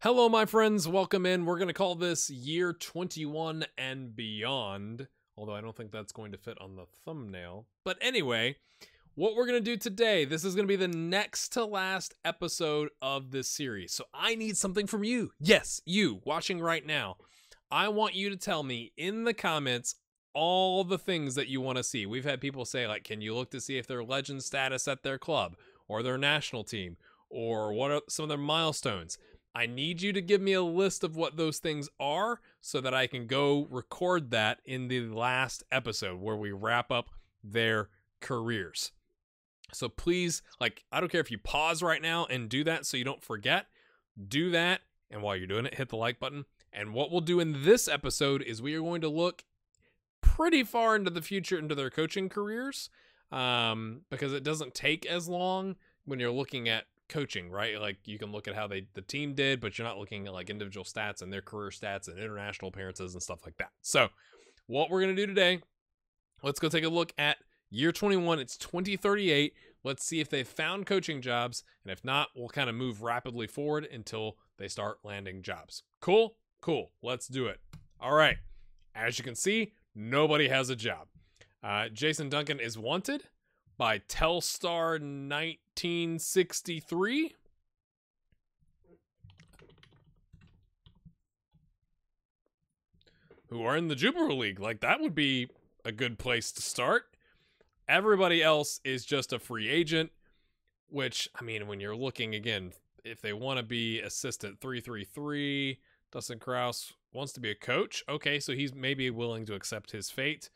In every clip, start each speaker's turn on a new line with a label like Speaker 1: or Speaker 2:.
Speaker 1: Hello, my friends. Welcome in. We're going to call this Year 21 and Beyond, although I don't think that's going to fit on the thumbnail. But anyway, what we're going to do today, this is going to be the next to last episode of this series. So I need something from you. Yes, you watching right now. I want you to tell me in the comments all the things that you want to see. We've had people say, like, can you look to see if they're legend status at their club or their national team, or what are some of their milestones? I need you to give me a list of what those things are so that I can go record that in the last episode where we wrap up their careers. So please, like, I don't care if you pause right now and do that so you don't forget. Do that, and while you're doing it, hit the like button. And what we'll do in this episode is we are going to look pretty far into the future into their coaching careers, because it doesn't take as long when you're looking at coaching, right? Like, you can look at how the team did, but you're not looking at like individual stats and their career stats and international appearances and stuff like that. So what we're going to do today, let's go take a look at year 21. It's 2038. Let's see if they've found coaching jobs, and if not, we'll kind of move rapidly forward until they start landing jobs. Cool? Let's do it. All right. As you can see, nobody has a job. Jason Duncan is wanted by Telstar 1963. Who are in the Jupiter League. Like, that would be a good place to start. Everybody else is just a free agent, which, I mean, when you're looking, again, if they want to be assistant 333, Dustin Krause wants to be a coach. Okay, so he's maybe willing to accept his fate.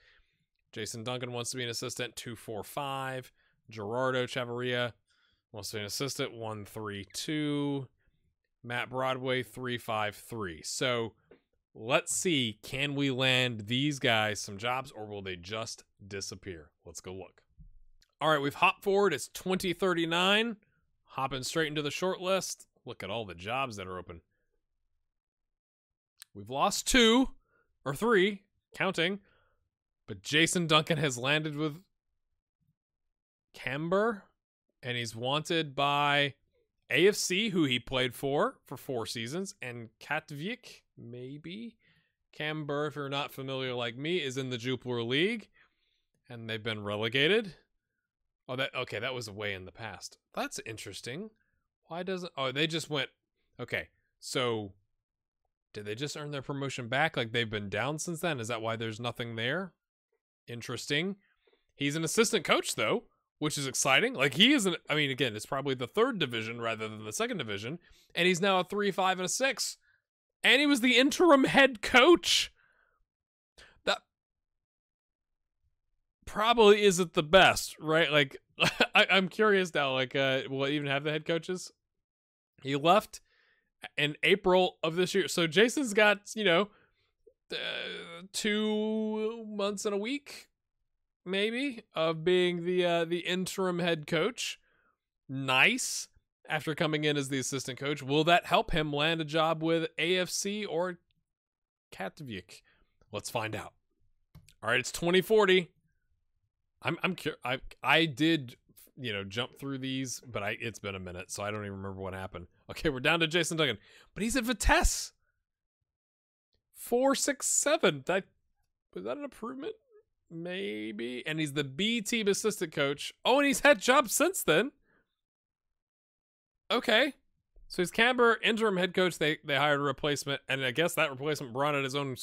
Speaker 1: Jason Duncan wants to be an assistant 245. Gerardo Chavarria wants to be an assistant 132. Matt Broadway 353. So let's see, can we land these guys some jobs, or will they just disappear? Let's go look. All right, we've hopped forward. It's 2039. Hopping straight into the short list. Look at all the jobs that are open. We've lost 2 or 3, counting, but Jason Duncan has landed with Camber, and he's wanted by AFC, who he played for 4 seasons, and Katwijk, maybe. Camber, if you're not familiar like me, is in the Jupiler League, and they've been relegated. Oh, that was way in the past. That's interesting. Why doesn't... Oh, they just went... Okay, so... Did they just earn their promotion back? Like, they've been down since then? Is that why there's nothing there? Interesting. He's an assistant coach, though, which is exciting. Like, he isn't... I mean, again, it's probably the 3rd division rather than the 2nd division. And he's now a 3, 5, and a 6. And he was the interim head coach. That probably isn't the best, right? Like, I'm curious now. Like, will it even have the head coaches? He left in April of this year. So Jason's got, 2 months and a week, maybe, of being the interim head coach. Nice. After coming in as the assistant coach, will that help him land a job with AFC or Katwijk? Let's find out. All right, it's 2040. I'm curious. I did, jump through these, but it's been a minute, so I don't even remember what happened. Okay, we're down to Jason Duncan, but he's at Vitesse. 467. Was that an improvement? Maybe. And he's the B team assistant coach. Oh, and he's had jobs since then. Okay. So he's Camber, interim head coach. They hired a replacement, and I guess that replacement brought in his own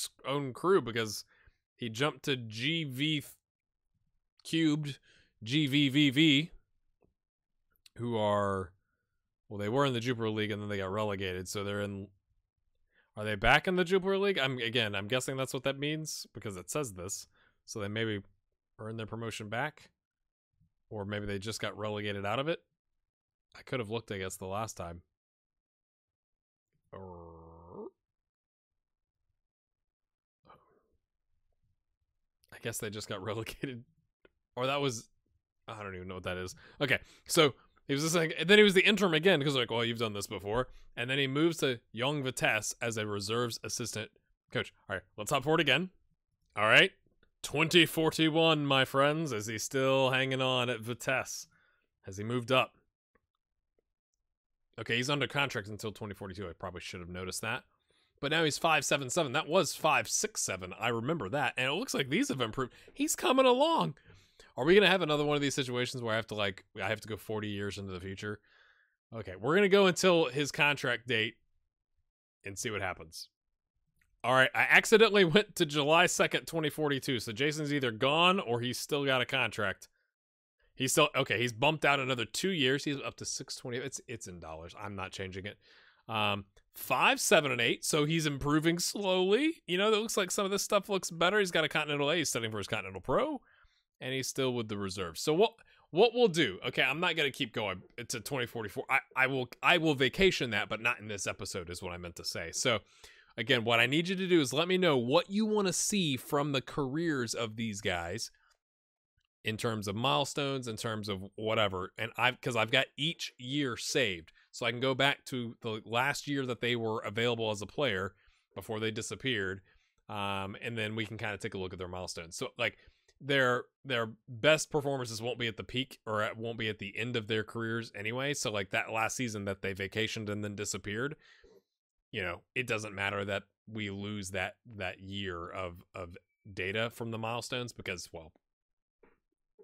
Speaker 1: crew because he jumped to GV cubed, GVVV, who are, well, they were in the Jupiler League and then they got relegated. So are they back in the Jupiler League? I'm guessing that's what that means because it says this. So they maybe earned their promotion back, or maybe they just got relegated out of it. I could have looked, I guess, the last time. I guess they just got relegated. Or that was... I don't even know what that is. Okay, so he was just like... And then he was the interim again, because like, well, you've done this before. And then he moves to Young Vitesse as a reserves assistant coach. All right, let's hop forward again. All right, 2041, my friends. Is he still hanging on at Vitesse? Has he moved up? Okay, he's under contract until 2042. I probably should have noticed that. But now he's 5.77. That was 5.67. I remember that. And it looks like these have improved. He's coming along. Are we going to have another one of these situations where I have to go 40 years into the future? Okay, we're going to go until his contract date and see what happens. All right, I accidentally went to July 2nd, 2042. So Jason's either gone or he's still got a contract. He's still, okay, he's bumped out another 2 years. He's up to 620. It's in dollars. I'm not changing it. 5, 7, and 8. So he's improving slowly. You know, it looks like some of this stuff looks better. He's got a Continental A. He's studying for his Continental Pro. And he's still with the reserve. So what we'll do, okay, I'm not going to keep going. It's a 2044. I will vacation that, but not in this episode is what I meant to say. So again, what I need you to do is let me know what you want to see from the careers of these guys in terms of milestones, in terms of whatever. And because I've got each year saved. So I can go back to the last year that they were available as a player before they disappeared. And then we can kind of take a look at their milestones. So like their best performances won't be at the peak or it won't be at the end of their careers anyway. So like that last season that they vacationed and then disappeared, you know, it doesn't matter that we lose that year of data from the milestones because, well,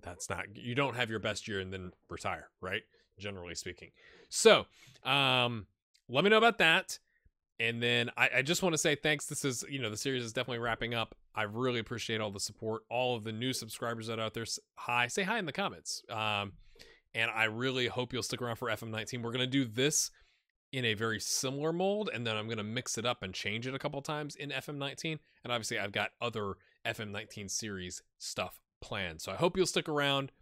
Speaker 1: that's not, you don't have your best year and then retire, right? Generally speaking. So, let me know about that. And then I just want to say thanks. This is, you know, the series is definitely wrapping up. I really appreciate all the support, all of the new subscribers that are out there. Say hi in the comments. And I really hope you'll stick around for FM19. We're going to do this in a very similar mold, and then I'm going to mix it up and change it a couple times in FM19. And obviously I've got other FM19 series stuff planned. So I hope you'll stick around.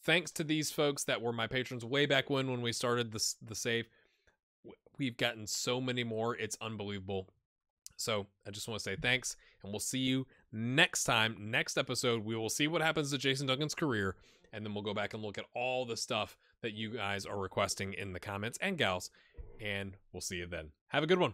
Speaker 1: Thanks to these folks that were my patrons way back when we started the save. We've gotten so many more. It's unbelievable. So I just want to say thanks, and we'll see you next time. Next episode, we will see what happens to Jason Duncan's career, and then we'll go back and look at all the stuff that you guys are requesting in the comments and gals, and we'll see you then. Have a good one.